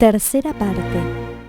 Tercera parte.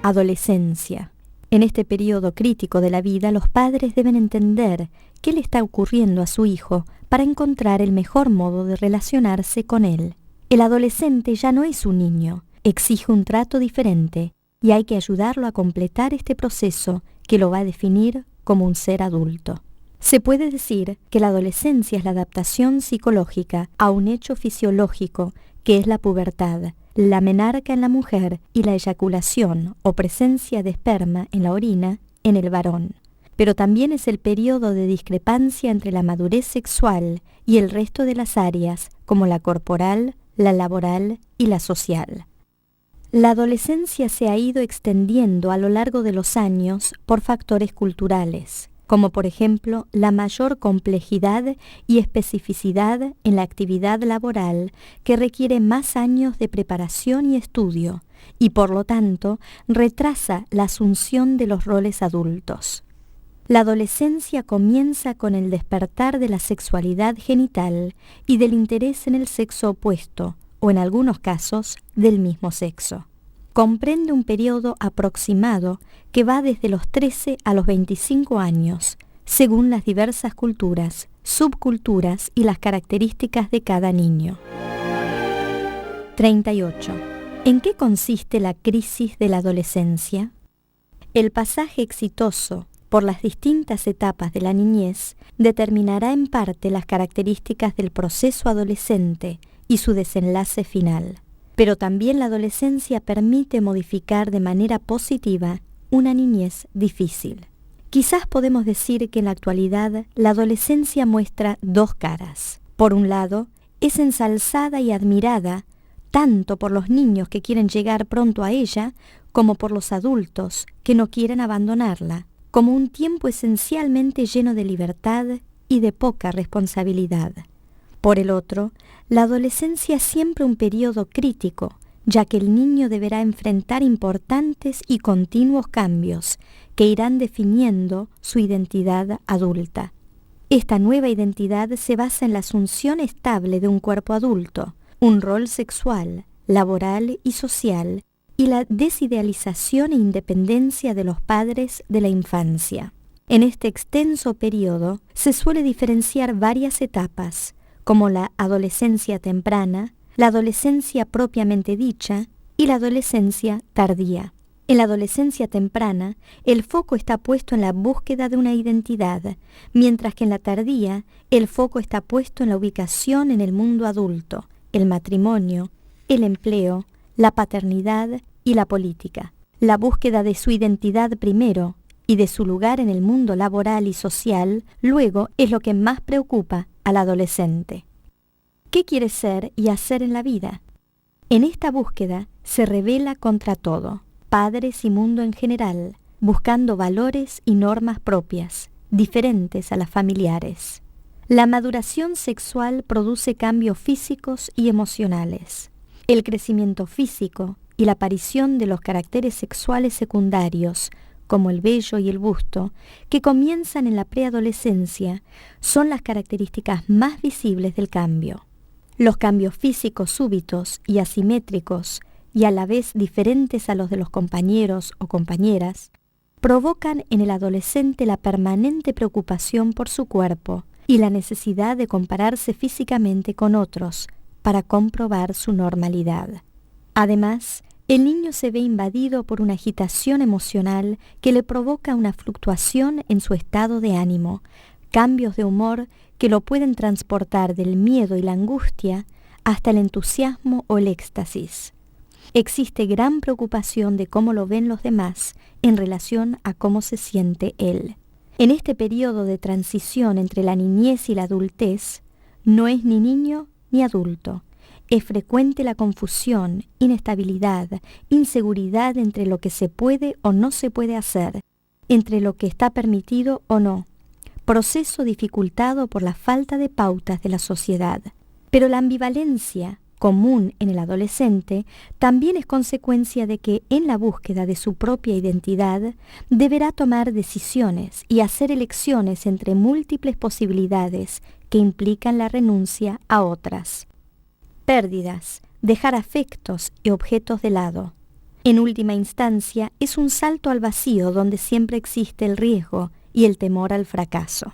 Adolescencia. En este periodo crítico de la vida, los padres deben entender qué le está ocurriendo a su hijo para encontrar el mejor modo de relacionarse con él. El adolescente ya no es un niño, exige un trato diferente y hay que ayudarlo a completar este proceso que lo va a definir como un ser adulto. Se puede decir que la adolescencia es la adaptación psicológica a un hecho fisiológico que es la pubertad, la menarca en la mujer y la eyaculación o presencia de esperma en la orina en el varón. Pero también es el periodo de discrepancia entre la madurez sexual y el resto de las áreas, como la corporal, la laboral y la social. La adolescencia se ha ido extendiendo a lo largo de los años por factores culturales, como por ejemplo la mayor complejidad y especificidad en la actividad laboral que requiere más años de preparación y estudio, y por lo tanto retrasa la asunción de los roles adultos. La adolescencia comienza con el despertar de la sexualidad genital y del interés en el sexo opuesto, o en algunos casos, del mismo sexo. Comprende un periodo aproximado que va desde los 13 a los 25 años, según las diversas culturas, subculturas y las características de cada niño. 38. ¿En qué consiste la crisis de la adolescencia? El pasaje exitoso por las distintas etapas de la niñez determinará en parte las características del proceso adolescente y su desenlace final. Pero también la adolescencia permite modificar de manera positiva una niñez difícil. Quizás podemos decir que en la actualidad la adolescencia muestra dos caras. Por un lado, es ensalzada y admirada tanto por los niños que quieren llegar pronto a ella como por los adultos que no quieren abandonarla, como un tiempo esencialmente lleno de libertad y de poca responsabilidad. Por el otro, la adolescencia es siempre un periodo crítico, ya que el niño deberá enfrentar importantes y continuos cambios que irán definiendo su identidad adulta. Esta nueva identidad se basa en la asunción estable de un cuerpo adulto, un rol sexual, laboral y social, y la desidealización e independencia de los padres de la infancia. En este extenso periodo se suele diferenciar varias etapas, como la adolescencia temprana, la adolescencia propiamente dicha y la adolescencia tardía. En la adolescencia temprana, el foco está puesto en la búsqueda de una identidad, mientras que en la tardía, el foco está puesto en la ubicación en el mundo adulto, el matrimonio, el empleo, la paternidad y la política. La búsqueda de su identidad primero y de su lugar en el mundo laboral y social luego es lo que más preocupa al adolescente. ¿Qué quiere ser y hacer en la vida? En esta búsqueda se revela contra todo, padres y mundo en general, buscando valores y normas propias, diferentes a las familiares. La maduración sexual produce cambios físicos y emocionales. El crecimiento físico y la aparición de los caracteres sexuales secundarios, como el vello y el busto, que comienzan en la preadolescencia, son las características más visibles del cambio. Los cambios físicos súbitos y asimétricos, y a la vez diferentes a los de los compañeros o compañeras, provocan en el adolescente la permanente preocupación por su cuerpo y la necesidad de compararse físicamente con otros para comprobar su normalidad. Además, el niño se ve invadido por una agitación emocional que le provoca una fluctuación en su estado de ánimo, cambios de humor que lo pueden transportar del miedo y la angustia hasta el entusiasmo o el éxtasis. Existe gran preocupación de cómo lo ven los demás en relación a cómo se siente él. En este periodo de transición entre la niñez y la adultez, no es ni niño ni adulto. Es frecuente la confusión, inestabilidad, inseguridad entre lo que se puede o no se puede hacer, entre lo que está permitido o no, proceso dificultado por la falta de pautas de la sociedad. Pero la ambivalencia, común en el adolescente, también es consecuencia de que en la búsqueda de su propia identidad deberá tomar decisiones y hacer elecciones entre múltiples posibilidades que implican la renuncia a otras. Pérdidas, dejar afectos y objetos de lado. En última instancia, es un salto al vacío donde siempre existe el riesgo y el temor al fracaso.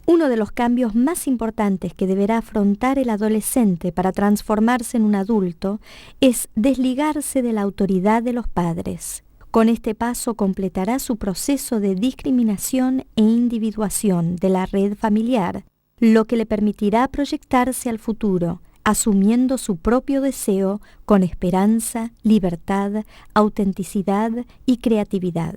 Uno de los cambios más importantes que deberá afrontar el adolescente para transformarse en un adulto es desligarse de la autoridad de los padres. Con este paso completará su proceso de discriminación e individuación de la red familiar, lo que le permitirá proyectarse al futuro, asumiendo su propio deseo con esperanza, libertad, autenticidad y creatividad.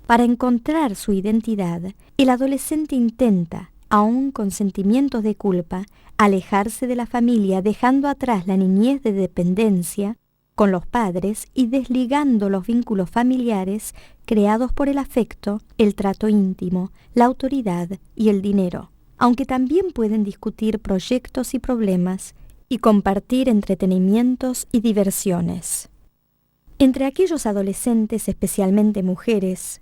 Para encontrar su identidad, el adolescente intenta, aún con sentimientos de culpa, alejarse de la familia, dejando atrás la niñez de dependencia con los padres y desligando los vínculos familiares creados por el afecto, el trato íntimo, la autoridad y el dinero, aunque también pueden discutir proyectos y problemas y compartir entretenimientos y diversiones. Entre aquellos adolescentes, especialmente mujeres,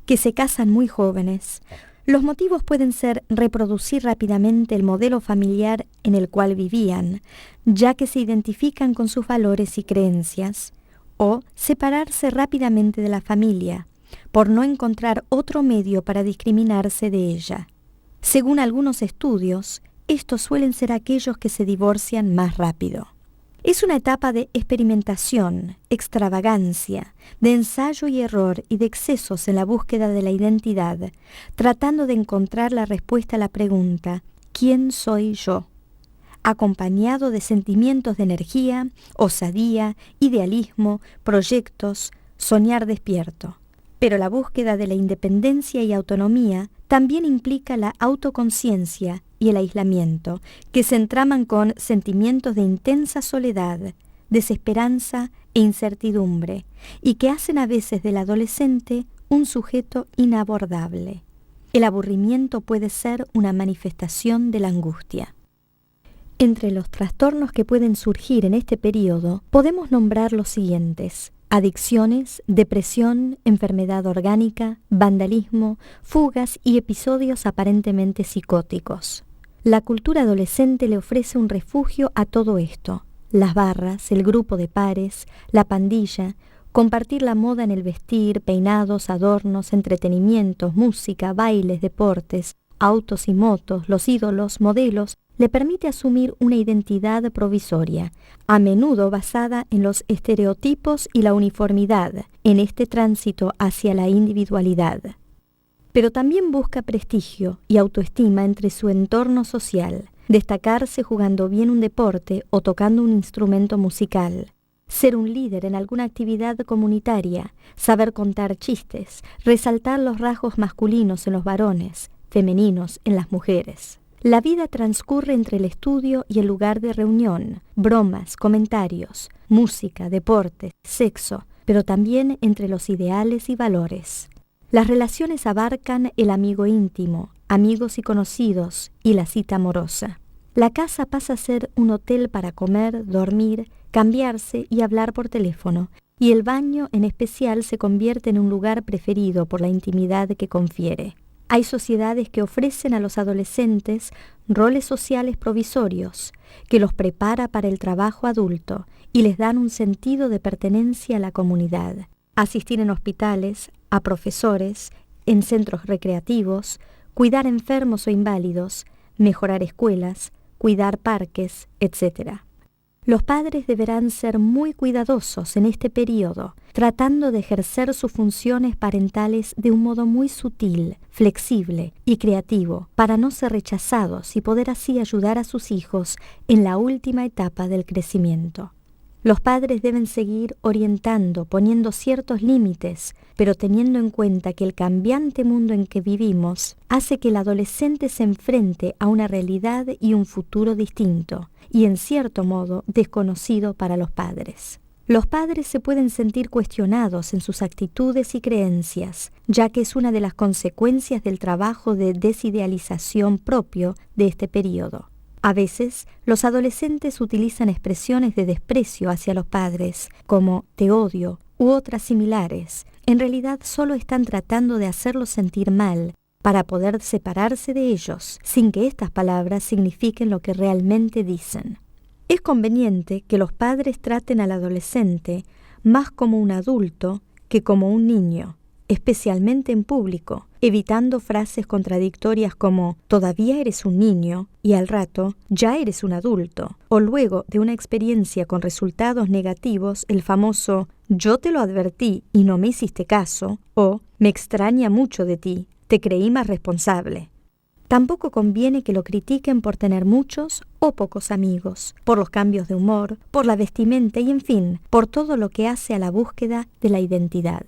que se casan muy jóvenes, los motivos pueden ser reproducir rápidamente el modelo familiar en el cual vivían, ya que se identifican con sus valores y creencias, o separarse rápidamente de la familia, por no encontrar otro medio para discriminarse de ella. Según algunos estudios, estos suelen ser aquellos que se divorcian más rápido. Es una etapa de experimentación, extravagancia, de ensayo y error y de excesos en la búsqueda de la identidad, tratando de encontrar la respuesta a la pregunta ¿quién soy yo?, acompañado de sentimientos de energía, osadía, idealismo, proyectos, soñar despierto. Pero la búsqueda de la independencia y autonomía también implica la autoconciencia y el aislamiento, que se entraman con sentimientos de intensa soledad, desesperanza e incertidumbre, y que hacen a veces del adolescente un sujeto inabordable. El aburrimiento puede ser una manifestación de la angustia. Entre los trastornos que pueden surgir en este periodo, podemos nombrar los siguientes: adicciones, depresión, enfermedad orgánica, vandalismo, fugas y episodios aparentemente psicóticos. La cultura adolescente le ofrece un refugio a todo esto: las barras, el grupo de pares, la pandilla, compartir la moda en el vestir, peinados, adornos, entretenimientos, música, bailes, deportes, autos y motos, los ídolos, modelos, le permite asumir una identidad provisoria, a menudo basada en los estereotipos y la uniformidad, en este tránsito hacia la individualidad. Pero también busca prestigio y autoestima entre su entorno social, destacarse jugando bien un deporte o tocando un instrumento musical, ser un líder en alguna actividad comunitaria, saber contar chistes, resaltar los rasgos masculinos en los varones, femeninos en las mujeres. La vida transcurre entre el estudio y el lugar de reunión, bromas, comentarios, música, deporte, sexo, pero también entre los ideales y valores. Las relaciones abarcan el amigo íntimo, amigos y conocidos, y la cita amorosa. La casa pasa a ser un hotel para comer, dormir, cambiarse y hablar por teléfono, y el baño en especial se convierte en un lugar preferido por la intimidad que confiere. Hay sociedades que ofrecen a los adolescentes roles sociales provisorios, que los prepara para el trabajo adulto y les dan un sentido de pertenencia a la comunidad. Asistir en hospitales, a profesores, en centros recreativos, cuidar enfermos o inválidos, mejorar escuelas, cuidar parques, etc. Los padres deberán ser muy cuidadosos en este periodo, tratando de ejercer sus funciones parentales de un modo muy sutil, flexible y creativo, para no ser rechazados y poder así ayudar a sus hijos en la última etapa del crecimiento. Los padres deben seguir orientando, poniendo ciertos límites, pero teniendo en cuenta que el cambiante mundo en que vivimos hace que el adolescente se enfrente a una realidad y un futuro distinto, y en cierto modo desconocido para los padres. Los padres se pueden sentir cuestionados en sus actitudes y creencias, ya que es una de las consecuencias del trabajo de desidealización propio de este periodo. A veces, los adolescentes utilizan expresiones de desprecio hacia los padres, como «te odio» u otras similares. En realidad, solo están tratando de hacerlos sentir mal, para poder separarse de ellos, sin que estas palabras signifiquen lo que realmente dicen. Es conveniente que los padres traten al adolescente más como un adulto que como un niño, especialmente en público, evitando frases contradictorias como «todavía eres un niño» y al rato «ya eres un adulto», o luego de una experiencia con resultados negativos el famoso «yo te lo advertí y no me hiciste caso» o «me extraña mucho de ti, te creí más responsable». Tampoco conviene que lo critiquen por tener muchos o pocos amigos, por los cambios de humor, por la vestimenta y, en fin, por todo lo que hace a la búsqueda de la identidad.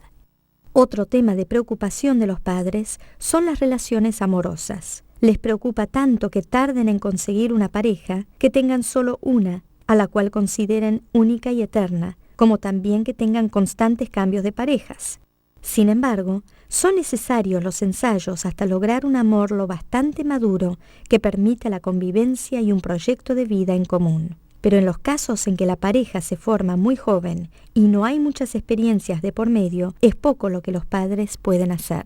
Otro tema de preocupación de los padres son las relaciones amorosas. Les preocupa tanto que tarden en conseguir una pareja, que tengan solo una, a la cual consideren única y eterna, como también que tengan constantes cambios de parejas. Sin embargo, son necesarios los ensayos hasta lograr un amor lo bastante maduro que permita la convivencia y un proyecto de vida en común. Pero en los casos en que la pareja se forma muy joven y no hay muchas experiencias de por medio, es poco lo que los padres pueden hacer.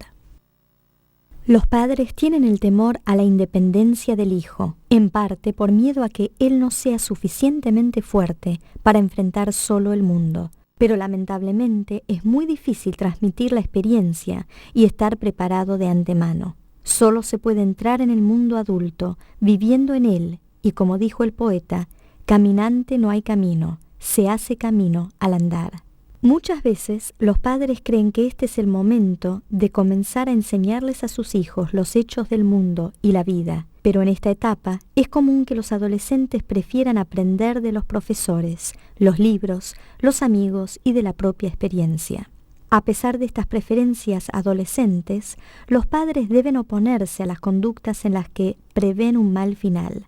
Los padres tienen el temor a la independencia del hijo, en parte por miedo a que él no sea suficientemente fuerte para enfrentar solo el mundo. Pero lamentablemente es muy difícil transmitir la experiencia y estar preparado de antemano. Solo se puede entrar en el mundo adulto, viviendo en él, y como dijo el poeta, caminante no hay camino, se hace camino al andar. Muchas veces los padres creen que este es el momento de comenzar a enseñarles a sus hijos los hechos del mundo y la vida, pero en esta etapa es común que los adolescentes prefieran aprender de los profesores, los libros, los amigos y de la propia experiencia. A pesar de estas preferencias adolescentes, los padres deben oponerse a las conductas en las que prevén un mal final.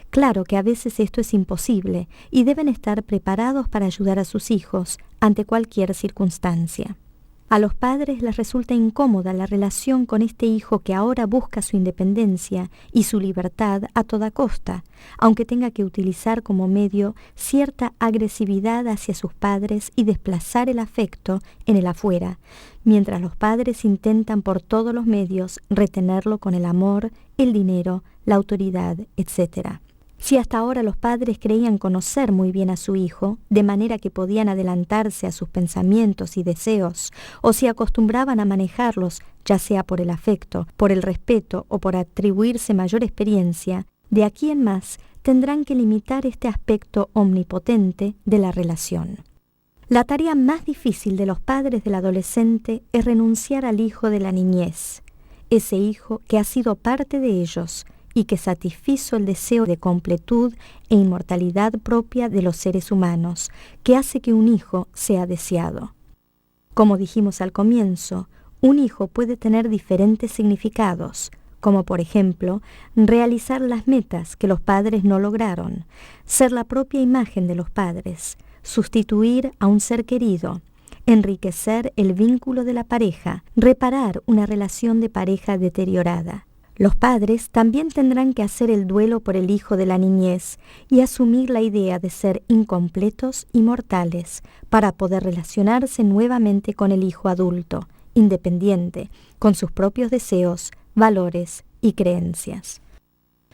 Claro que a veces esto es imposible y deben estar preparados para ayudar a sus hijos ante cualquier circunstancia. A los padres les resulta incómoda la relación con este hijo que ahora busca su independencia y su libertad a toda costa, aunque tenga que utilizar como medio cierta agresividad hacia sus padres y desplazar el afecto en el afuera, mientras los padres intentan por todos los medios retenerlo con el amor, el dinero, la autoridad, etc. Si hasta ahora los padres creían conocer muy bien a su hijo, de manera que podían adelantarse a sus pensamientos y deseos, o si acostumbraban a manejarlos, ya sea por el afecto, por el respeto o por atribuirse mayor experiencia, de aquí en más tendrán que limitar este aspecto omnipotente de la relación. La tarea más difícil de los padres del adolescente es renunciar al hijo de la niñez, ese hijo que ha sido parte de ellos, y que satisfizo el deseo de completud e inmortalidad propia de los seres humanos, que hace que un hijo sea deseado. Como dijimos al comienzo, un hijo puede tener diferentes significados, como por ejemplo, realizar las metas que los padres no lograron, ser la propia imagen de los padres, sustituir a un ser querido, enriquecer el vínculo de la pareja, reparar una relación de pareja deteriorada. Los padres también tendrán que hacer el duelo por el hijo de la niñez y asumir la idea de ser incompletos y mortales para poder relacionarse nuevamente con el hijo adulto, independiente, con sus propios deseos, valores y creencias.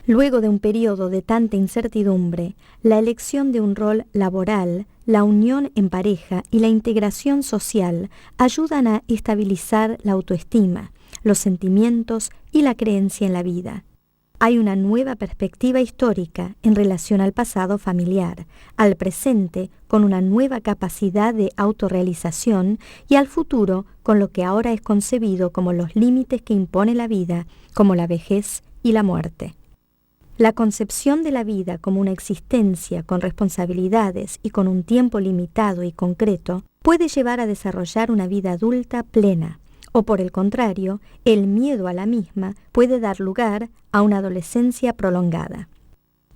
Luego de un periodo de tanta incertidumbre, la elección de un rol laboral, la unión en pareja y la integración social ayudan a estabilizar la autoestima, los sentimientos y la creencia en la vida. Hay una nueva perspectiva histórica en relación al pasado familiar, al presente con una nueva capacidad de autorrealización y al futuro con lo que ahora es concebido como los límites que impone la vida, como la vejez y la muerte. La concepción de la vida como una existencia con responsabilidades y con un tiempo limitado y concreto puede llevar a desarrollar una vida adulta plena, o por el contrario, el miedo a la misma puede dar lugar a una adolescencia prolongada.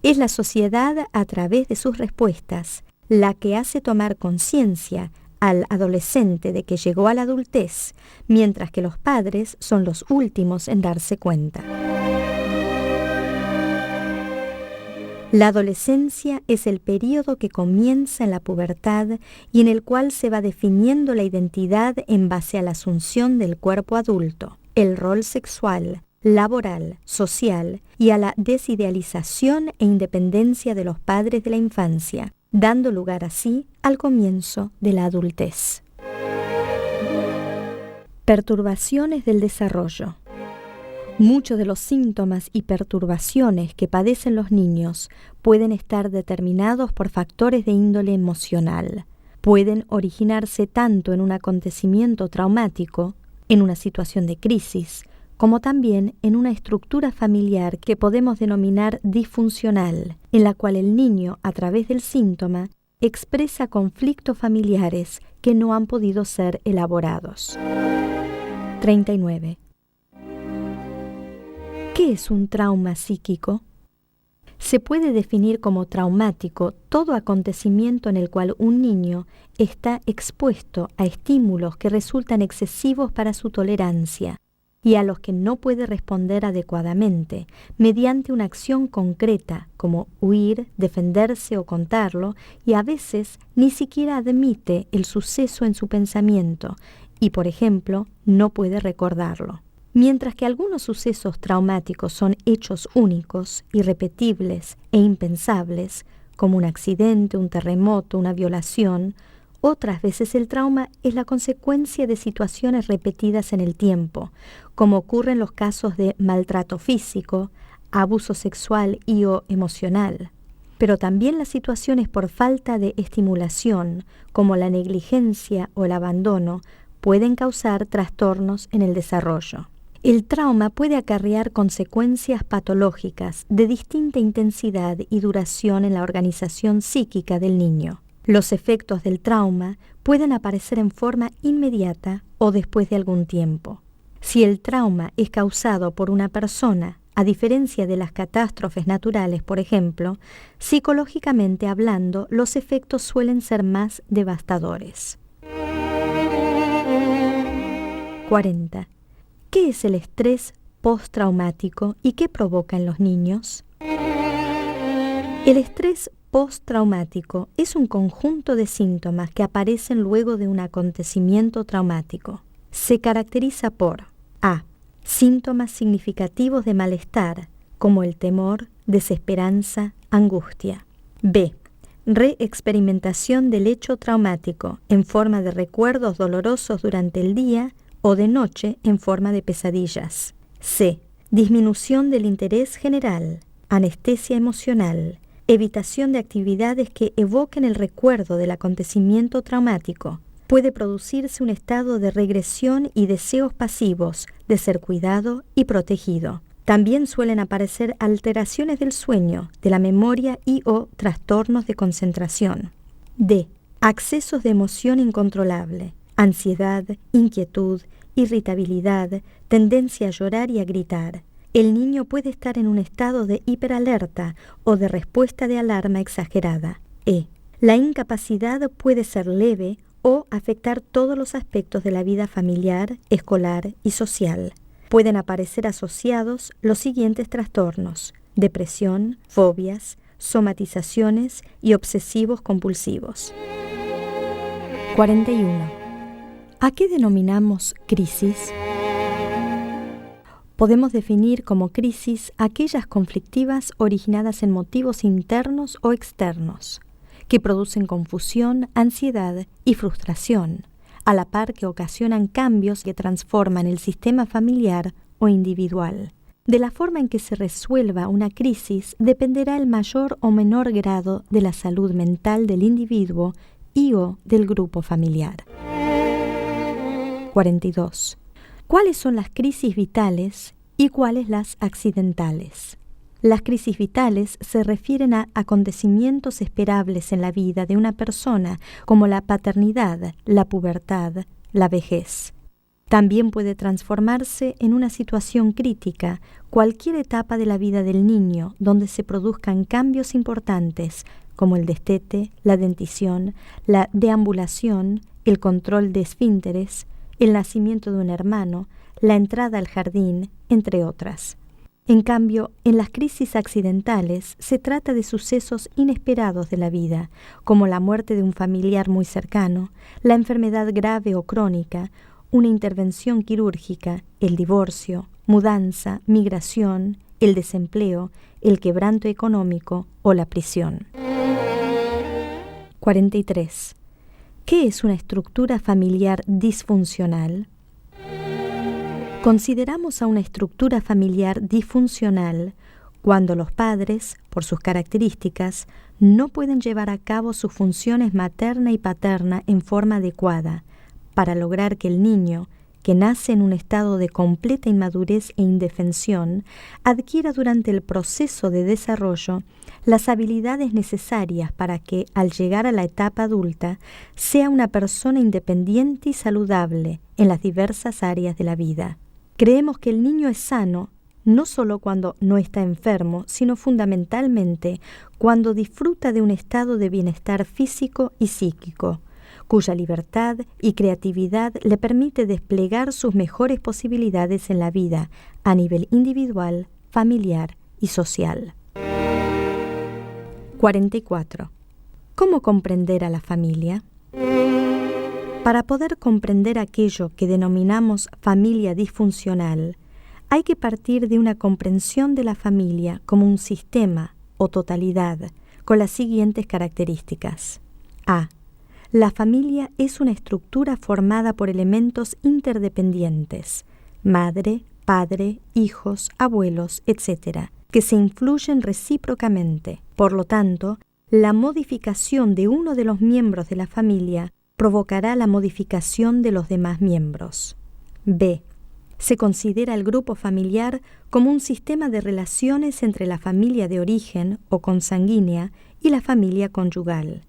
Es la sociedad, a través de sus respuestas, la que hace tomar conciencia al adolescente de que llegó a la adultez, mientras que los padres son los últimos en darse cuenta. La adolescencia es el período que comienza en la pubertad y en el cual se va definiendo la identidad en base a la asunción del cuerpo adulto, el rol sexual, laboral, social y a la desidealización e independencia de los padres de la infancia, dando lugar así al comienzo de la adultez. Perturbaciones del desarrollo. Muchos de los síntomas y perturbaciones que padecen los niños pueden estar determinados por factores de índole emocional. Pueden originarse tanto en un acontecimiento traumático, en una situación de crisis, como también en una estructura familiar que podemos denominar disfuncional, en la cual el niño, a través del síntoma, expresa conflictos familiares que no han podido ser elaborados. 39. ¿Qué es un trauma psíquico? Se puede definir como traumático todo acontecimiento en el cual un niño está expuesto a estímulos que resultan excesivos para su tolerancia y a los que no puede responder adecuadamente mediante una acción concreta como huir, defenderse o contarlo, y a veces ni siquiera admite el suceso en su pensamiento y, por ejemplo, no puede recordarlo. Mientras que algunos sucesos traumáticos son hechos únicos, irrepetibles e impensables, como un accidente, un terremoto, una violación, otras veces el trauma es la consecuencia de situaciones repetidas en el tiempo, como ocurre en los casos de maltrato físico, abuso sexual y/o emocional. Pero también las situaciones por falta de estimulación, como la negligencia o el abandono, pueden causar trastornos en el desarrollo. El trauma puede acarrear consecuencias patológicas de distinta intensidad y duración en la organización psíquica del niño. Los efectos del trauma pueden aparecer en forma inmediata o después de algún tiempo. Si el trauma es causado por una persona, a diferencia de las catástrofes naturales, por ejemplo, psicológicamente hablando, los efectos suelen ser más devastadores. 40. ¿Qué es el estrés postraumático y qué provoca en los niños? El estrés postraumático es un conjunto de síntomas que aparecen luego de un acontecimiento traumático. Se caracteriza por a. Síntomas significativos de malestar, como el temor, desesperanza, angustia. b. Reexperimentación del hecho traumático en forma de recuerdos dolorosos durante el día o de noche en forma de pesadillas. c. Disminución del interés general, anestesia emocional, evitación de actividades que evoquen el recuerdo del acontecimiento traumático. Puede producirse un estado de regresión y deseos pasivos de ser cuidado y protegido. También suelen aparecer alteraciones del sueño, de la memoria y/o trastornos de concentración. d. Accesos de emoción incontrolable, ansiedad, inquietud, irritabilidad, tendencia a llorar y a gritar. El niño puede estar en un estado de hiperalerta o de respuesta de alarma exagerada. e. La incapacidad puede ser leve o afectar todos los aspectos de la vida familiar, escolar y social. Pueden aparecer asociados los siguientes trastornos: depresión, fobias, somatizaciones y obsesivos compulsivos. 41. ¿A qué denominamos crisis? Podemos definir como crisis aquellas conflictivas originadas en motivos internos o externos, que producen confusión, ansiedad y frustración, a la par que ocasionan cambios que transforman el sistema familiar o individual. De la forma en que se resuelva una crisis dependerá el mayor o menor grado de la salud mental del individuo y/o del grupo familiar. 42. ¿Cuáles son las crisis vitales y cuáles las accidentales? Las crisis vitales se refieren a acontecimientos esperables en la vida de una persona, como la paternidad, la pubertad, la vejez. También puede transformarse en una situación crítica cualquier etapa de la vida del niño donde se produzcan cambios importantes, como el destete, la dentición, la deambulación, el control de esfínteres, el nacimiento de un hermano, la entrada al jardín, entre otras. En cambio, en las crisis accidentales se trata de sucesos inesperados de la vida, como la muerte de un familiar muy cercano, la enfermedad grave o crónica, una intervención quirúrgica, el divorcio, mudanza, migración, el desempleo, el quebranto económico o la prisión. 43. ¿Qué es una estructura familiar disfuncional? Consideramos a una estructura familiar disfuncional cuando los padres, por sus características, no pueden llevar a cabo sus funciones materna y paterna en forma adecuada para lograr que el niño, que nace en un estado de completa inmadurez e indefensión, adquiera durante el proceso de desarrollo las habilidades necesarias para que, al llegar a la etapa adulta, sea una persona independiente y saludable en las diversas áreas de la vida. Creemos que el niño es sano no solo cuando no está enfermo, sino fundamentalmente cuando disfruta de un estado de bienestar físico y psíquico, cuya libertad y creatividad le permite desplegar sus mejores posibilidades en la vida a nivel individual, familiar y social. 44. ¿Cómo comprender a la familia? Para poder comprender aquello que denominamos familia disfuncional, hay que partir de una comprensión de la familia como un sistema o totalidad con las siguientes características. A. La familia es una estructura formada por elementos interdependientes, madre, padre, hijos, abuelos, etc., que se influyen recíprocamente. Por lo tanto, la modificación de uno de los miembros de la familia provocará la modificación de los demás miembros. B. Se considera el grupo familiar como un sistema de relaciones entre la familia de origen o consanguínea y la familia conyugal.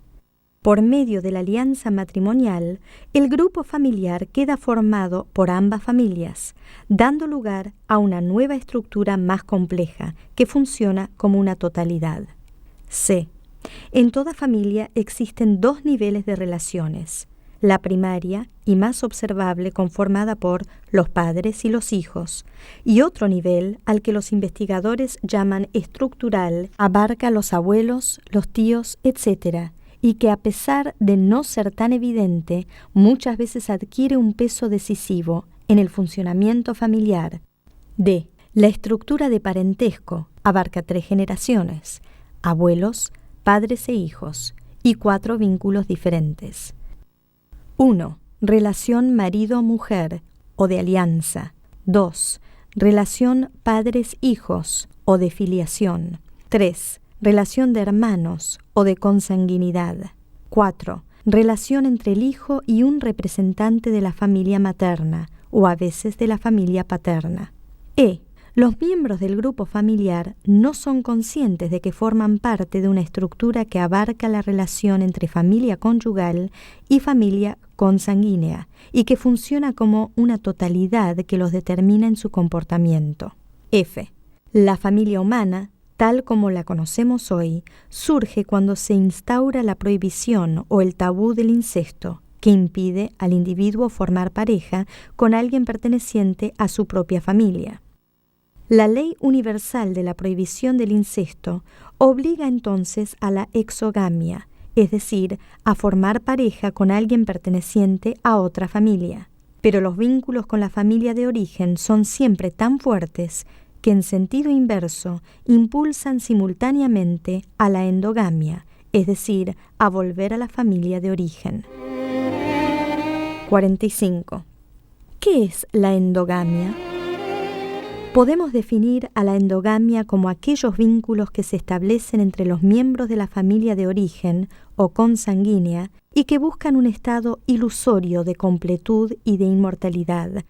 Por medio de la alianza matrimonial, el grupo familiar queda formado por ambas familias, dando lugar a una nueva estructura más compleja que funciona como una totalidad. C. En toda familia existen dos niveles de relaciones: la primaria y más observable, conformada por los padres y los hijos, y otro nivel al que los investigadores llaman estructural, abarca los abuelos, los tíos, etc., y que, a pesar de no ser tan evidente, muchas veces adquiere un peso decisivo en el funcionamiento familiar. D. La estructura de parentesco abarca 3 generaciones: abuelos, padres e hijos, y 4 vínculos diferentes. 1. Relación marido-mujer o de alianza. 2. Relación padres-hijos o de filiación. 3. Relación de hermanos o de consanguinidad. 4. Relación entre el hijo y un representante de la familia materna o a veces de la familia paterna. E. Los miembros del grupo familiar no son conscientes de que forman parte de una estructura que abarca la relación entre familia conyugal y familia consanguínea y que funciona como una totalidad que los determina en su comportamiento. F. La familia humana, tal como la conocemos hoy, surge cuando se instaura la prohibición o el tabú del incesto, que impide al individuo formar pareja con alguien perteneciente a su propia familia. La ley universal de la prohibición del incesto obliga entonces a la exogamia, es decir, a formar pareja con alguien perteneciente a otra familia. Pero los vínculos con la familia de origen son siempre tan fuertes que en sentido inverso impulsan simultáneamente a la endogamia, es decir, a volver a la familia de origen. 45. ¿Qué es la endogamia? Podemos definir a la endogamia como aquellos vínculos que se establecen entre los miembros de la familia de origen o consanguínea y que buscan un estado ilusorio de completud y de inmortalidad.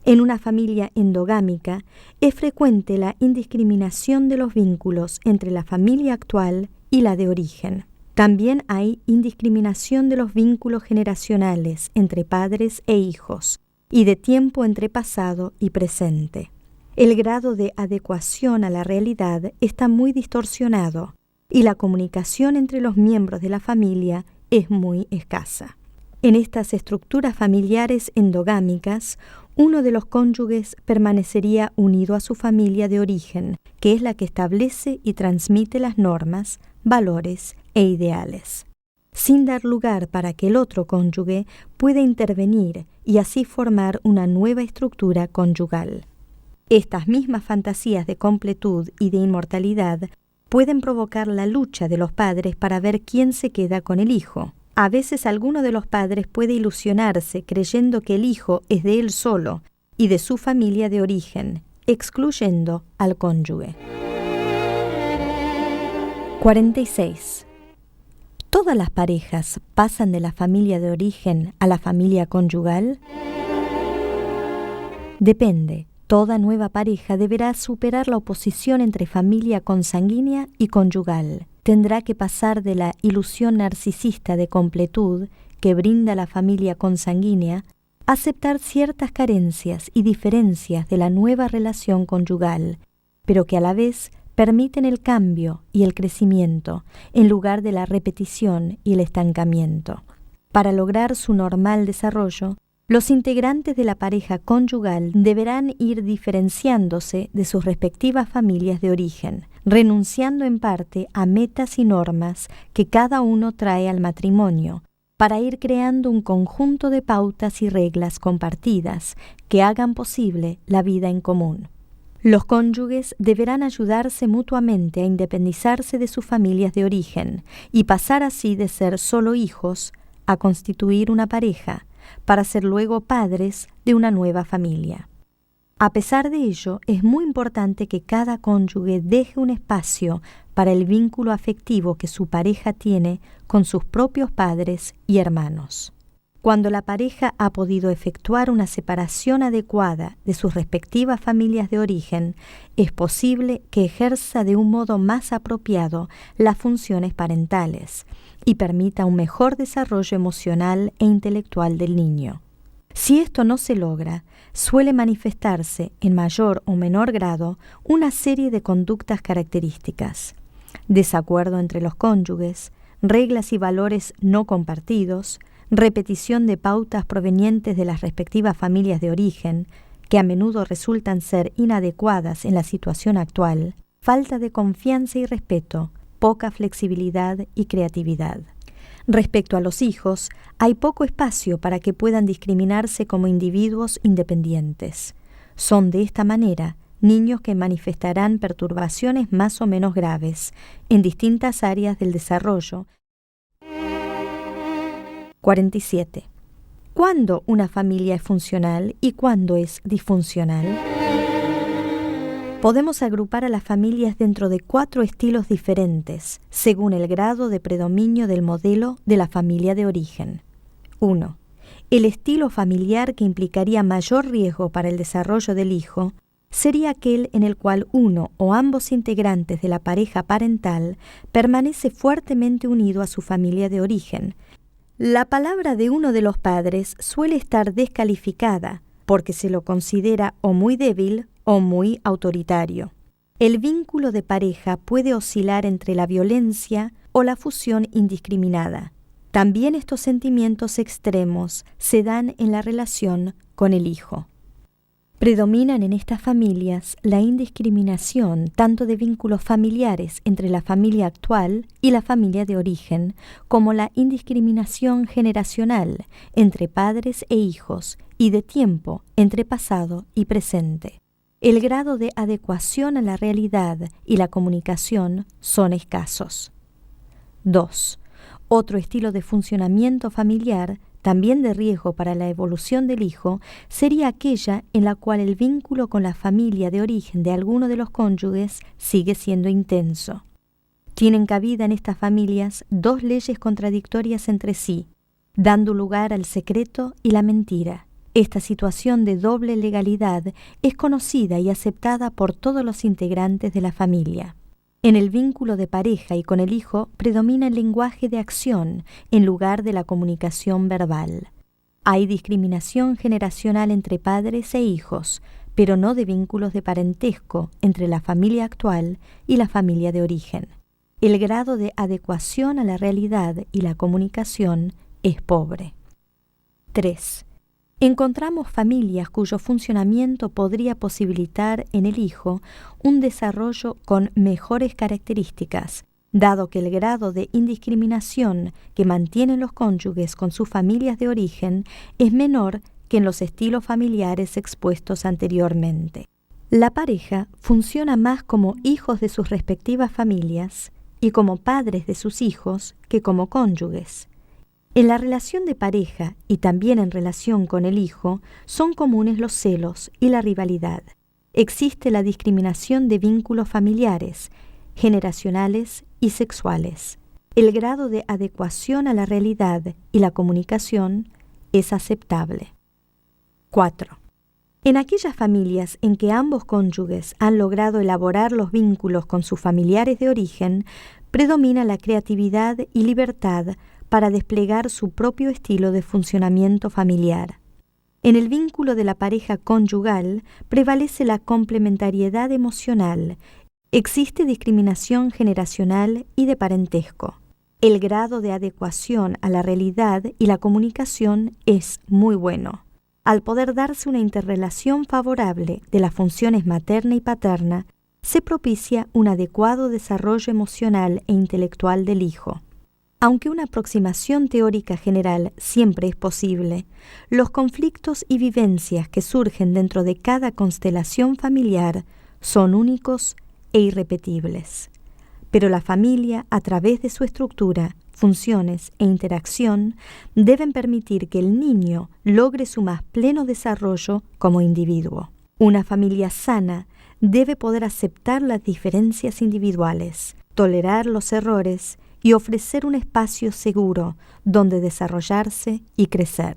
En una familia endogámica es frecuente la indiscriminación de los vínculos entre la familia actual y la de origen. También hay indiscriminación de los vínculos generacionales entre padres e hijos y de tiempo entre pasado y presente. El grado de adecuación a la realidad está muy distorsionado y la comunicación entre los miembros de la familia es muy escasa. En estas estructuras familiares endogámicas, uno de los cónyuges permanecería unido a su familia de origen, que es la que establece y transmite las normas, valores e ideales, sin dar lugar para que el otro cónyuge pueda intervenir y así formar una nueva estructura conyugal. Estas mismas fantasías de completud y de inmortalidad pueden provocar la lucha de los padres para ver quién se queda con el hijo. A veces alguno de los padres puede ilusionarse creyendo que el hijo es de él solo y de su familia de origen, excluyendo al cónyuge. 46. ¿Todas las parejas pasan de la familia de origen a la familia conyugal? Depende. Toda nueva pareja deberá superar la oposición entre familia consanguínea y conyugal. Tendrá que pasar de la ilusión narcisista de completud que brinda la familia consanguínea a aceptar ciertas carencias y diferencias de la nueva relación conyugal, pero que a la vez permiten el cambio y el crecimiento en lugar de la repetición y el estancamiento. Para lograr su normal desarrollo, los integrantes de la pareja conyugal deberán ir diferenciándose de sus respectivas familias de origen, renunciando en parte a metas y normas que cada uno trae al matrimonio, para ir creando un conjunto de pautas y reglas compartidas que hagan posible la vida en común. Los cónyuges deberán ayudarse mutuamente a independizarse de sus familias de origen y pasar así de ser solo hijos a constituir una pareja, para ser luego padres de una nueva familia. A pesar de ello, es muy importante que cada cónyuge deje un espacio para el vínculo afectivo que su pareja tiene con sus propios padres y hermanos. Cuando la pareja ha podido efectuar una separación adecuada de sus respectivas familias de origen, es posible que ejerza de un modo más apropiado las funciones parentales y permita un mejor desarrollo emocional e intelectual del niño. Si esto no se logra, suele manifestarse en mayor o menor grado una serie de conductas características: desacuerdo entre los cónyuges, reglas y valores no compartidos, repetición de pautas provenientes de las respectivas familias de origen, que a menudo resultan ser inadecuadas en la situación actual, falta de confianza y respeto, poca flexibilidad y creatividad. Respecto a los hijos, hay poco espacio para que puedan discriminarse como individuos independientes. Son de esta manera niños que manifestarán perturbaciones más o menos graves en distintas áreas del desarrollo. 47. ¿Cuándo una familia es funcional y cuándo es disfuncional? Podemos agrupar a las familias dentro de 4 estilos diferentes, según el grado de predominio del modelo de la familia de origen. 1. El estilo familiar que implicaría mayor riesgo para el desarrollo del hijo sería aquel en el cual uno o ambos integrantes de la pareja parental permanece fuertemente unido a su familia de origen. La palabra de uno de los padres suele estar descalificada porque se lo considera o muy débil o muy autoritario. El vínculo de pareja puede oscilar entre la violencia o la fusión indiscriminada. También estos sentimientos extremos se dan en la relación con el hijo. Predominan en estas familias la indiscriminación tanto de vínculos familiares entre la familia actual y la familia de origen, como la indiscriminación generacional entre padres e hijos y de tiempo entre pasado y presente. El grado de adecuación a la realidad y la comunicación son escasos. 2. Otro estilo de funcionamiento familiar, también de riesgo para la evolución del hijo, sería aquella en la cual el vínculo con la familia de origen de alguno de los cónyuges sigue siendo intenso. Tienen cabida en estas familias 2 leyes contradictorias entre sí, dando lugar al secreto y la mentira. Esta situación de doble legalidad es conocida y aceptada por todos los integrantes de la familia. En el vínculo de pareja y con el hijo predomina el lenguaje de acción en lugar de la comunicación verbal. Hay discriminación generacional entre padres e hijos, pero no de vínculos de parentesco entre la familia actual y la familia de origen. El grado de adecuación a la realidad y la comunicación es pobre. 3. Encontramos familias cuyo funcionamiento podría posibilitar en el hijo un desarrollo con mejores características, dado que el grado de indiscriminación que mantienen los cónyuges con sus familias de origen es menor que en los estilos familiares expuestos anteriormente. La pareja funciona más como hijos de sus respectivas familias y como padres de sus hijos que como cónyuges. En la relación de pareja y también en relación con el hijo son comunes los celos y la rivalidad. Existe la discriminación de vínculos familiares, generacionales y sexuales. El grado de adecuación a la realidad y la comunicación es aceptable. 4. En aquellas familias en que ambos cónyuges han logrado elaborar los vínculos con sus familiares de origen, predomina la creatividad y libertad para desplegar su propio estilo de funcionamiento familiar. En el vínculo de la pareja conyugal prevalece la complementariedad emocional. Existe discriminación generacional y de parentesco. El grado de adecuación a la realidad y la comunicación es muy bueno. Al poder darse una interrelación favorable de las funciones materna y paterna, se propicia un adecuado desarrollo emocional e intelectual del hijo. Aunque una aproximación teórica general siempre es posible, los conflictos y vivencias que surgen dentro de cada constelación familiar son únicos e irrepetibles. Pero la familia, a través de su estructura, funciones e interacción, deben permitir que el niño logre su más pleno desarrollo como individuo. Una familia sana debe poder aceptar las diferencias individuales, tolerar los errores y ofrecer un espacio seguro donde desarrollarse y crecer.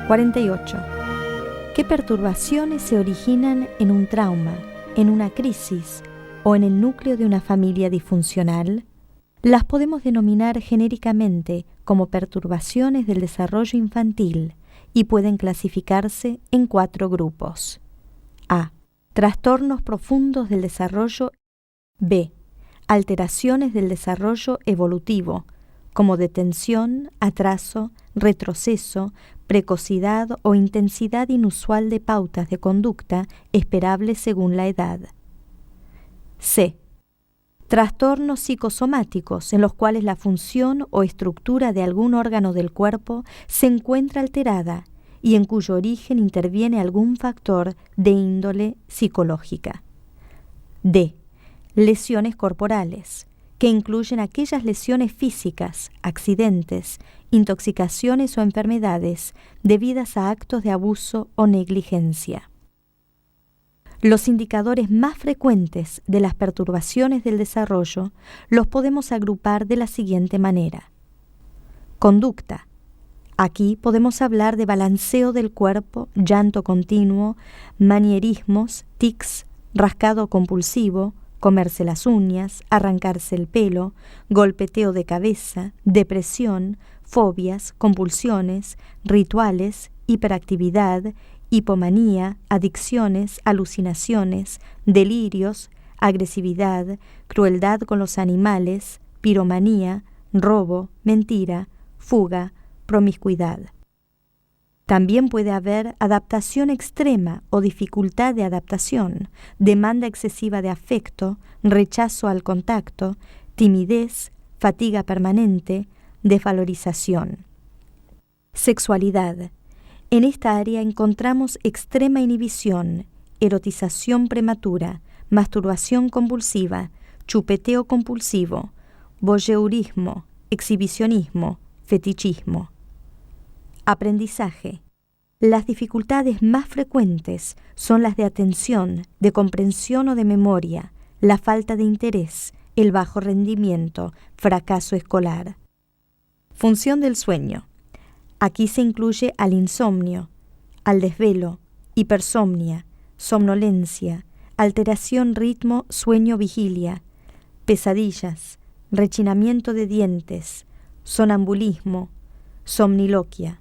48. ¿Qué perturbaciones se originan en un trauma, en una crisis o en el núcleo de una familia disfuncional? Las podemos denominar genéricamente como perturbaciones del desarrollo infantil y pueden clasificarse en 4 grupos. A. Trastornos profundos del desarrollo. B. Alteraciones del desarrollo evolutivo, como detención, atraso, retroceso, precocidad o intensidad inusual de pautas de conducta esperables según la edad. C. Trastornos psicosomáticos en los cuales la función o estructura de algún órgano del cuerpo se encuentra alterada y en cuyo origen interviene algún factor de índole psicológica. D. Lesiones corporales, que incluyen aquellas lesiones físicas, accidentes, intoxicaciones o enfermedades debidas a actos de abuso o negligencia. Los indicadores más frecuentes de las perturbaciones del desarrollo los podemos agrupar de la siguiente manera. Conducta. Aquí podemos hablar de balanceo del cuerpo, llanto continuo, manierismos, tics, rascado compulsivo, comerse las uñas, arrancarse el pelo, golpeteo de cabeza, depresión, fobias, compulsiones, rituales, hiperactividad, hipomanía, adicciones, alucinaciones, delirios, agresividad, crueldad con los animales, piromanía, robo, mentira, fuga, promiscuidad. También puede haber adaptación extrema o dificultad de adaptación, demanda excesiva de afecto, rechazo al contacto, timidez, fatiga permanente, desvalorización. Sexualidad. En esta área encontramos extrema inhibición, erotización prematura, masturbación convulsiva, chupeteo compulsivo, voyeurismo, exhibicionismo, fetichismo. Aprendizaje. Las dificultades más frecuentes son las de atención, de comprensión o de memoria, la falta de interés, el bajo rendimiento, fracaso escolar. Función del sueño. Aquí se incluye al insomnio, al desvelo, hipersomnia, somnolencia, alteración ritmo sueño-vigilia, pesadillas, rechinamiento de dientes, sonambulismo, somniloquia.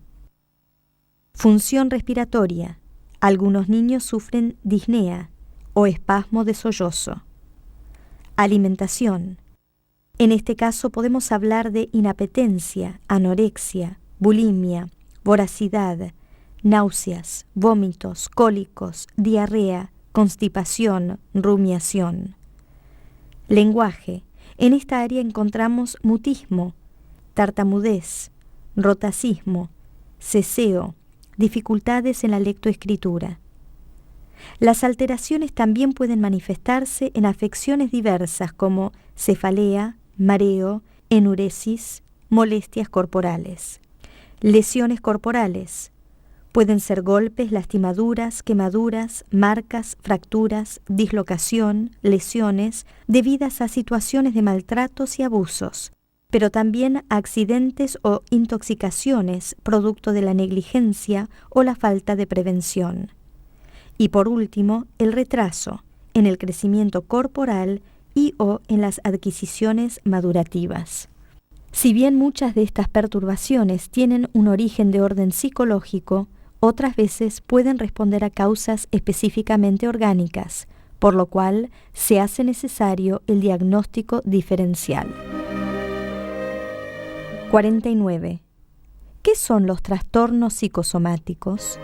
Función respiratoria. Algunos niños sufren disnea o espasmo de sollozo. Alimentación. En este caso podemos hablar de inapetencia, anorexia, bulimia, voracidad, náuseas, vómitos, cólicos, diarrea, constipación, rumiación. Lenguaje. En esta área encontramos mutismo, tartamudez, rotacismo, ceseo, dificultades en la lectoescritura. Las alteraciones también pueden manifestarse en afecciones diversas como cefalea, mareo, enuresis, molestias corporales. Lesiones corporales. Pueden ser golpes, lastimaduras, quemaduras, marcas, fracturas, dislocación, lesiones debidas a situaciones de maltratos y abusos, pero también accidentes o intoxicaciones producto de la negligencia o la falta de prevención. Y por último, el retraso en el crecimiento corporal y o en las adquisiciones madurativas. Si bien muchas de estas perturbaciones tienen un origen de orden psicológico, otras veces pueden responder a causas específicamente orgánicas, por lo cual se hace necesario el diagnóstico diferencial. 49. ¿Qué son los trastornos psicosomáticos?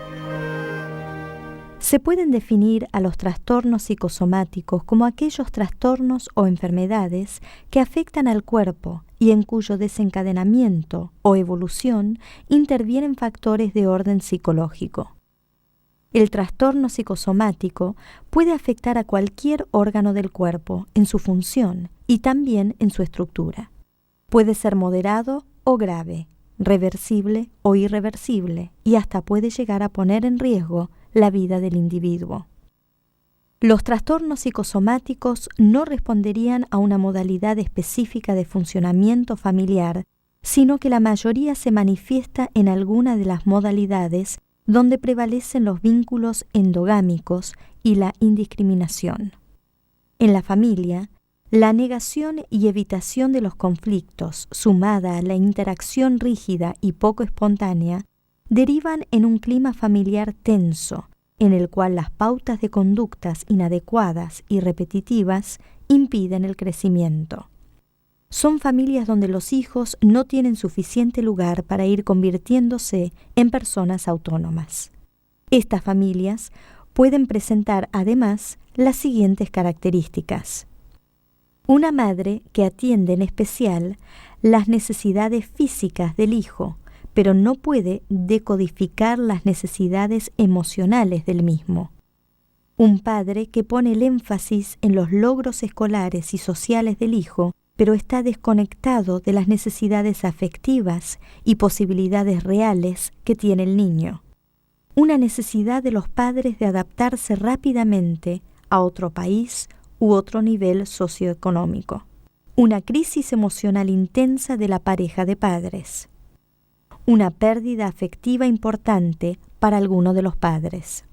Se pueden definir a los trastornos psicosomáticos como aquellos trastornos o enfermedades que afectan al cuerpo y en cuyo desencadenamiento o evolución intervienen factores de orden psicológico. El trastorno psicosomático puede afectar a cualquier órgano del cuerpo en su función y también en su estructura. Puede ser moderado o grave, reversible o irreversible y hasta puede llegar a poner en riesgo la vida del individuo. Los trastornos psicosomáticos no responderían a una modalidad específica de funcionamiento familiar, sino que la mayoría se manifiesta en alguna de las modalidades donde prevalecen los vínculos endogámicos y la indiscriminación. En la familia, la negación y evitación de los conflictos, sumada a la interacción rígida y poco espontánea, derivan en un clima familiar tenso, en el cual las pautas de conductas inadecuadas y repetitivas impiden el crecimiento. Son familias donde los hijos no tienen suficiente lugar para ir convirtiéndose en personas autónomas. Estas familias pueden presentar además las siguientes características. Una madre que atiende en especial las necesidades físicas del hijo, pero no puede decodificar las necesidades emocionales del mismo. Un padre que pone el énfasis en los logros escolares y sociales del hijo, pero está desconectado de las necesidades afectivas y posibilidades reales que tiene el niño. Una necesidad de los padres de adaptarse rápidamente a otro país u otro nivel socioeconómico. Una crisis emocional intensa de la pareja de padres. Una pérdida afectiva importante para alguno de los padres.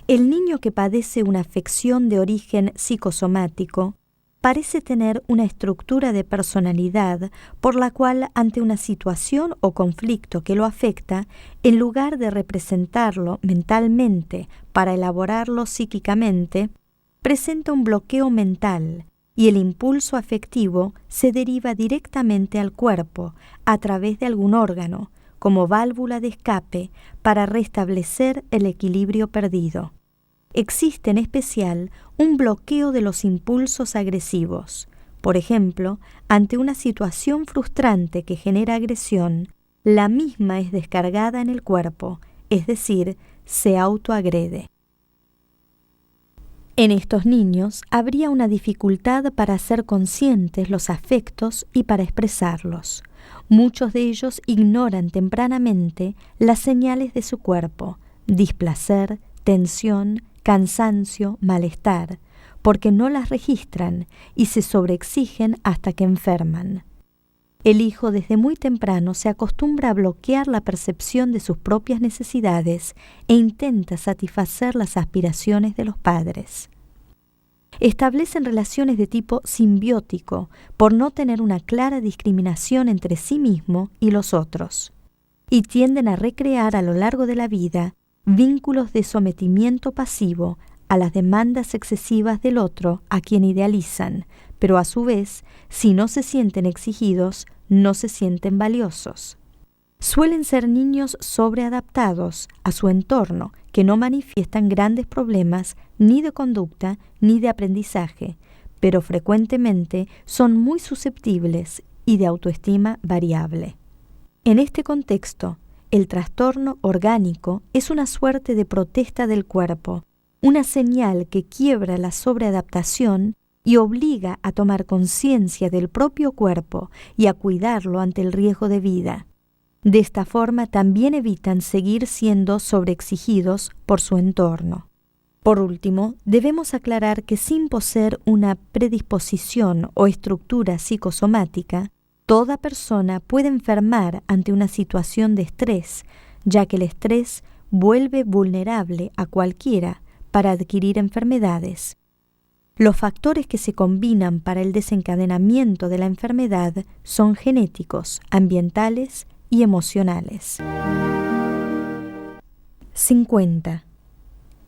El niño que padece una afección de origen psicosomático parece tener una estructura de personalidad por la cual, ante una situación o conflicto que lo afecta, en lugar de representarlo mentalmente para elaborarlo psíquicamente, presenta un bloqueo mental y el impulso afectivo se deriva directamente al cuerpo a través de algún órgano, como válvula de escape para restablecer el equilibrio perdido. Existe en especial un bloqueo de los impulsos agresivos. Por ejemplo, ante una situación frustrante que genera agresión, la misma es descargada en el cuerpo, es decir, se autoagrede. En estos niños habría una dificultad para hacer conscientes los afectos y para expresarlos. Muchos de ellos ignoran tempranamente las señales de su cuerpo, displacer, tensión, cansancio, malestar, porque no las registran y se sobreexigen hasta que enferman. El hijo desde muy temprano se acostumbra a bloquear la percepción de sus propias necesidades e intenta satisfacer las aspiraciones de los padres. Establecen relaciones de tipo simbiótico por no tener una clara discriminación entre sí mismo y los otros, y tienden a recrear a lo largo de la vida vínculos de sometimiento pasivo a las demandas excesivas del otro a quien idealizan, pero a su vez, si no se sienten exigidos, no se sienten valiosos. Suelen ser niños sobreadaptados a su entorno, que no manifiestan grandes problemas ni de conducta ni de aprendizaje, pero frecuentemente son muy susceptibles y de autoestima variable. En este contexto, el trastorno orgánico es una suerte de protesta del cuerpo, una señal que quiebra la sobreadaptación y obliga a tomar conciencia del propio cuerpo y a cuidarlo ante el riesgo de vida. De esta forma también evitan seguir siendo sobreexigidos por su entorno. Por último, debemos aclarar que sin poseer una predisposición o estructura psicosomática, toda persona puede enfermar ante una situación de estrés, ya que el estrés vuelve vulnerable a cualquiera para adquirir enfermedades. Los factores que se combinan para el desencadenamiento de la enfermedad son genéticos, ambientales y emocionales. 50.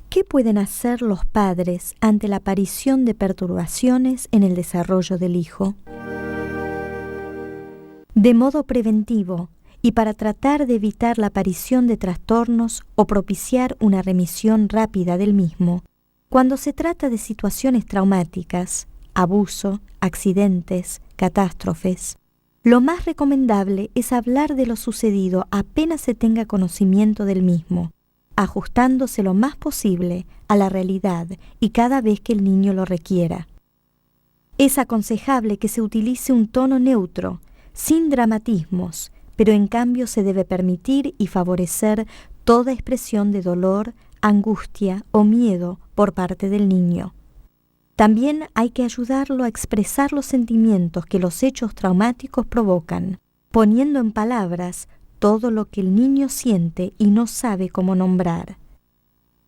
¿Qué pueden hacer los padres ante la aparición de perturbaciones en el desarrollo del hijo? De modo preventivo y para tratar de evitar la aparición de trastornos o propiciar una remisión rápida del mismo, cuando se trata de situaciones traumáticas, abuso, accidentes, catástrofes, lo más recomendable es hablar de lo sucedido apenas se tenga conocimiento del mismo, ajustándose lo más posible a la realidad y cada vez que el niño lo requiera. Es aconsejable que se utilice un tono neutro, sin dramatismos, pero en cambio se debe permitir y favorecer toda expresión de dolor, angustia o miedo por parte del niño. También hay que ayudarlo a expresar los sentimientos que los hechos traumáticos provocan, poniendo en palabras todo lo que el niño siente y no sabe cómo nombrar.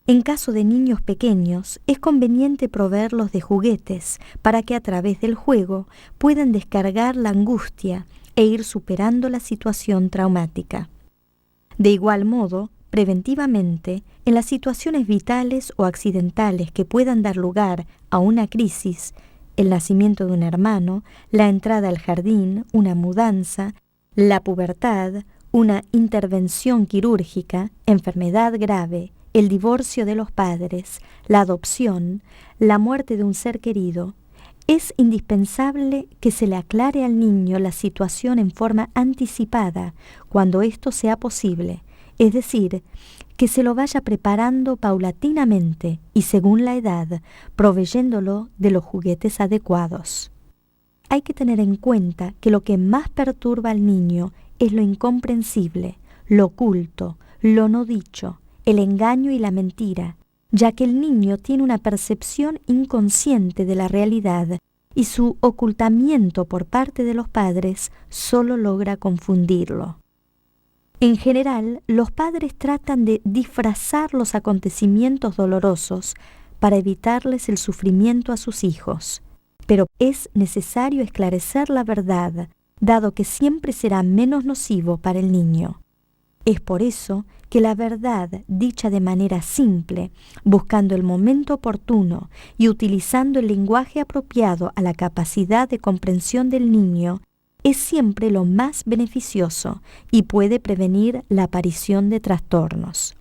En caso de niños pequeños, es conveniente proveerlos de juguetes para que a través del juego puedan descargar la angustia e ir superando la situación traumática. De igual modo, preventivamente, en las situaciones vitales o accidentales que puedan dar lugar a una crisis, el nacimiento de un hermano, la entrada al jardín, una mudanza, la pubertad, una intervención quirúrgica, enfermedad grave, el divorcio de los padres, la adopción, la muerte de un ser querido, es indispensable que se le aclare al niño la situación en forma anticipada, cuando esto sea posible, es decir, que se lo vaya preparando paulatinamente y según la edad, proveyéndolo de los juguetes adecuados. Hay que tener en cuenta que lo que más perturba al niño es lo incomprensible, lo oculto, lo no dicho, el engaño y la mentira, ya que el niño tiene una percepción inconsciente de la realidad y su ocultamiento por parte de los padres solo logra confundirlo. En general, los padres tratan de disfrazar los acontecimientos dolorosos para evitarles el sufrimiento a sus hijos, pero es necesario esclarecer la verdad, dado que siempre será menos nocivo para el niño. Es por eso que la verdad, dicha de manera simple, buscando el momento oportuno y utilizando el lenguaje apropiado a la capacidad de comprensión del niño, es siempre lo más beneficioso y puede prevenir la aparición de trastornos.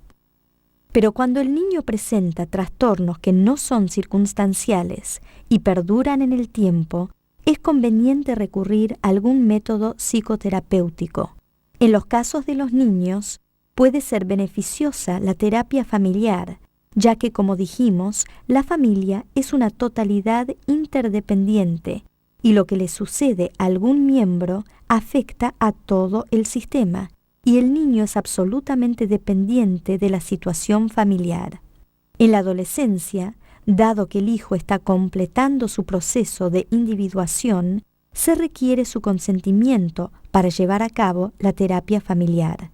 Pero cuando el niño presenta trastornos que no son circunstanciales y perduran en el tiempo, es conveniente recurrir a algún método psicoterapéutico. En los casos de los niños, puede ser beneficiosa la terapia familiar, ya que, como dijimos, la familia es una totalidad interdependiente y lo que le sucede a algún miembro afecta a todo el sistema, y el niño es absolutamente dependiente de la situación familiar. En la adolescencia, dado que el hijo está completando su proceso de individuación, se requiere su consentimiento para llevar a cabo la terapia familiar.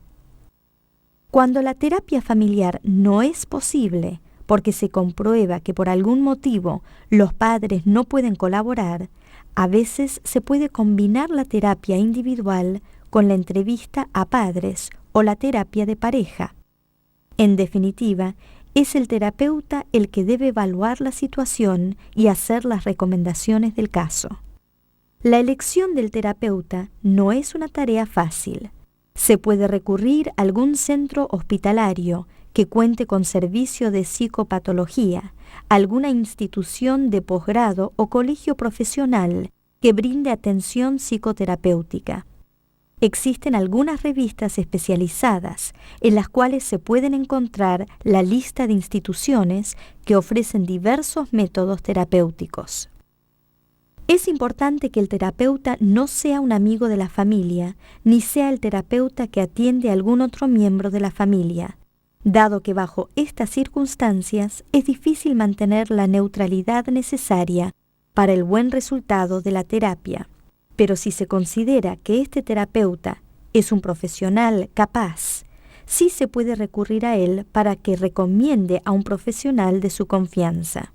Cuando la terapia familiar no es posible, porque se comprueba que por algún motivo los padres no pueden colaborar, a veces se puede combinar la terapia individual con la entrevista a padres o la terapia de pareja. En definitiva, es el terapeuta el que debe evaluar la situación y hacer las recomendaciones del caso. La elección del terapeuta no es una tarea fácil. Se puede recurrir a algún centro hospitalario que cuente con servicio de psicopatología, alguna institución de posgrado o colegio profesional que brinde atención psicoterapéutica. Existen algunas revistas especializadas en las cuales se pueden encontrar la lista de instituciones que ofrecen diversos métodos terapéuticos. Es importante que el terapeuta no sea un amigo de la familia, ni sea el terapeuta que atiende a algún otro miembro de la familia, dado que bajo estas circunstancias es difícil mantener la neutralidad necesaria para el buen resultado de la terapia. Pero si se considera que este terapeuta es un profesional capaz, sí se puede recurrir a él para que recomiende a un profesional de su confianza.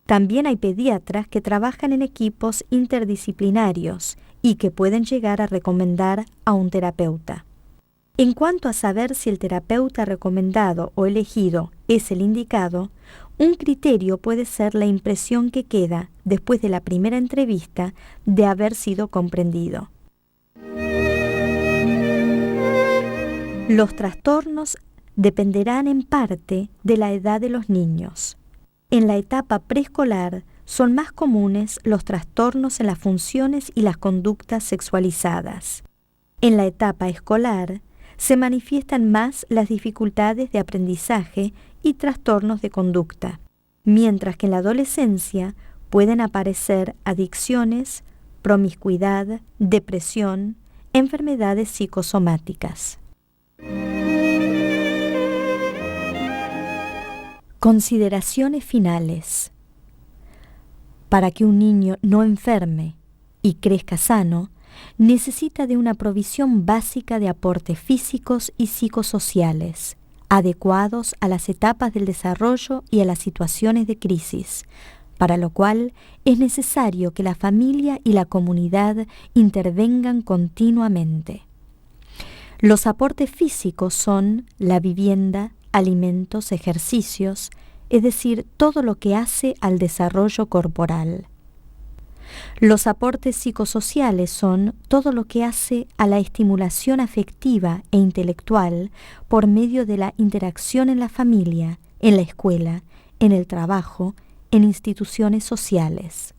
También hay pediatras que trabajan en equipos interdisciplinarios y que pueden llegar a recomendar a un terapeuta. En cuanto a saber si el terapeuta recomendado o elegido es el indicado, un criterio puede ser la impresión que queda después de la primera entrevista de haber sido comprendido. Los trastornos dependerán en parte de la edad de los niños. En la etapa preescolar son más comunes los trastornos en las funciones y las conductas sexualizadas. En la etapa escolar se manifiestan más las dificultades de aprendizaje y trastornos de conducta, mientras que en la adolescencia pueden aparecer adicciones, promiscuidad, depresión, enfermedades psicosomáticas. Consideraciones finales. Para que un niño no enferme y crezca sano, necesita de una provisión básica de aportes físicos y psicosociales, adecuados a las etapas del desarrollo y a las situaciones de crisis, para lo cual es necesario que la familia y la comunidad intervengan continuamente. Los aportes físicos son la vivienda, alimentos, ejercicios, es decir, todo lo que hace al desarrollo corporal. Los aportes psicosociales son todo lo que hace a la estimulación afectiva e intelectual por medio de la interacción en la familia, en la escuela, en el trabajo, en instituciones sociales.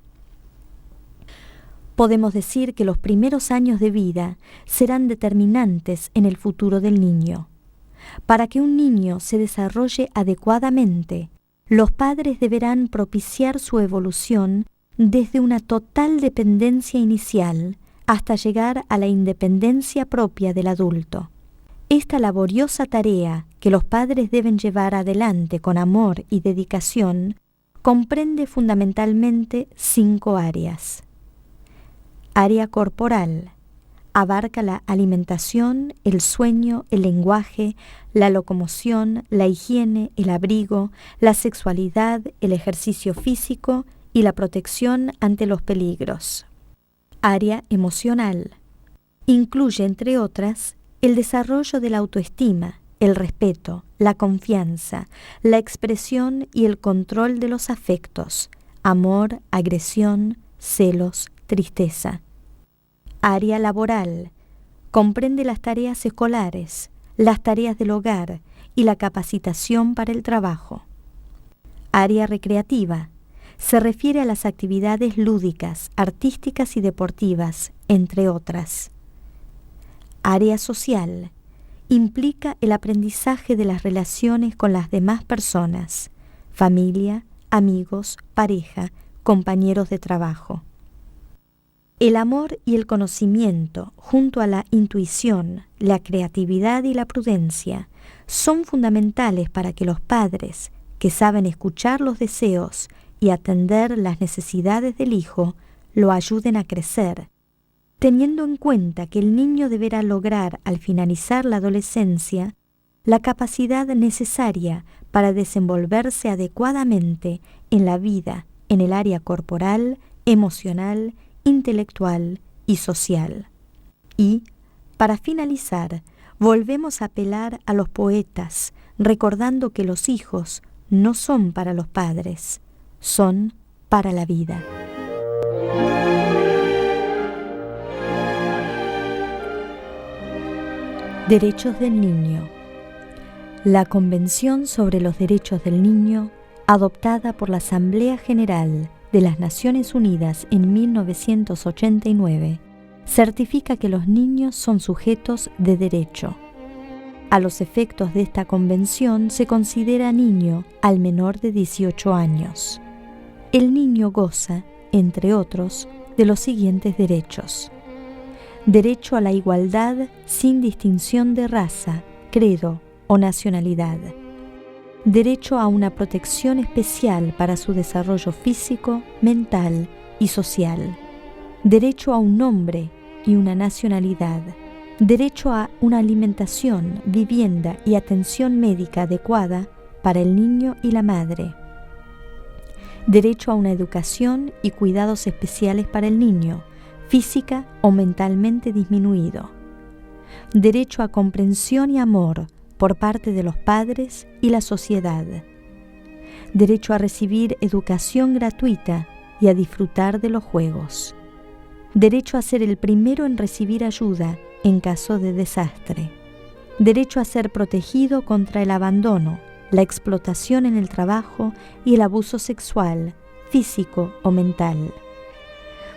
Podemos decir que los primeros años de vida serán determinantes en el futuro del niño. Para que un niño se desarrolle adecuadamente, los padres deberán propiciar su evolución desde una total dependencia inicial hasta llegar a la independencia propia del adulto. Esta laboriosa tarea que los padres deben llevar adelante con amor y dedicación comprende fundamentalmente 5 áreas. Área corporal. Abarca la alimentación, el sueño, el lenguaje, la locomoción, la higiene, el abrigo, la sexualidad, el ejercicio físico y la protección ante los peligros. Área emocional. Incluye, entre otras, el desarrollo de la autoestima, el respeto, la confianza, la expresión y el control de los afectos, amor, agresión, celos, tristeza. Área laboral. Comprende las tareas escolares, las tareas del hogar y la capacitación para el trabajo. Área recreativa. Se refiere a las actividades lúdicas, artísticas y deportivas, entre otras. Área social. Implica el aprendizaje de las relaciones con las demás personas, familia, amigos, pareja, compañeros de trabajo. El amor y el conocimiento, junto a la intuición, la creatividad y la prudencia, son fundamentales para que los padres, que saben escuchar los deseos y atender las necesidades del hijo, lo ayuden a crecer, teniendo en cuenta que el niño deberá lograr al finalizar la adolescencia la capacidad necesaria para desenvolverse adecuadamente en la vida, en el área corporal, emocional, intelectual y social. Y, para finalizar, volvemos a apelar a los poetas, recordando que los hijos no son para los padres, son para la vida. Derechos del niño. La Convención sobre los Derechos del Niño, adoptada por la Asamblea General de las Naciones Unidas en 1989, certifica que los niños son sujetos de derecho. A los efectos de esta convención se considera niño al menor de 18 años. El niño goza, entre otros, de los siguientes derechos: derecho a la igualdad sin distinción de raza, credo o nacionalidad; derecho a una protección especial para su desarrollo físico, mental y social; derecho a un nombre y una nacionalidad; derecho a una alimentación, vivienda y atención médica adecuada para el niño y la madre; derecho a una educación y cuidados especiales para el niño, física o mentalmente disminuido; derecho a comprensión y amor por parte de los padres y la sociedad; derecho a recibir educación gratuita y a disfrutar de los juegos; derecho a ser el primero en recibir ayuda en caso de desastre; derecho a ser protegido contra el abandono, la explotación en el trabajo y el abuso sexual, físico o mental;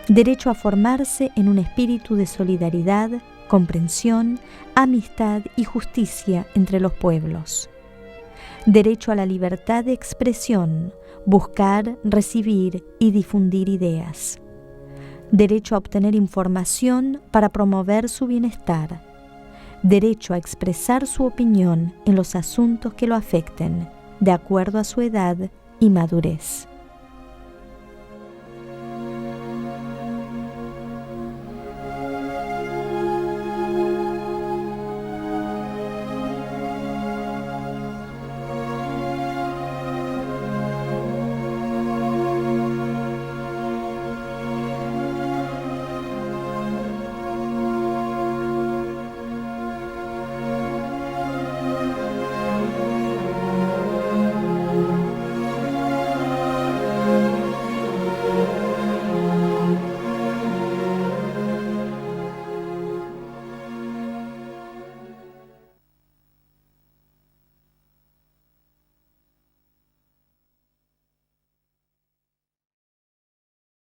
derecho a formarse en un espíritu de solidaridad, comprensión, amistad y justicia entre los pueblos; derecho a la libertad de expresión, buscar, recibir y difundir ideas; derecho a obtener información para promover su bienestar; derecho a expresar su opinión en los asuntos que lo afecten, de acuerdo a su edad y madurez.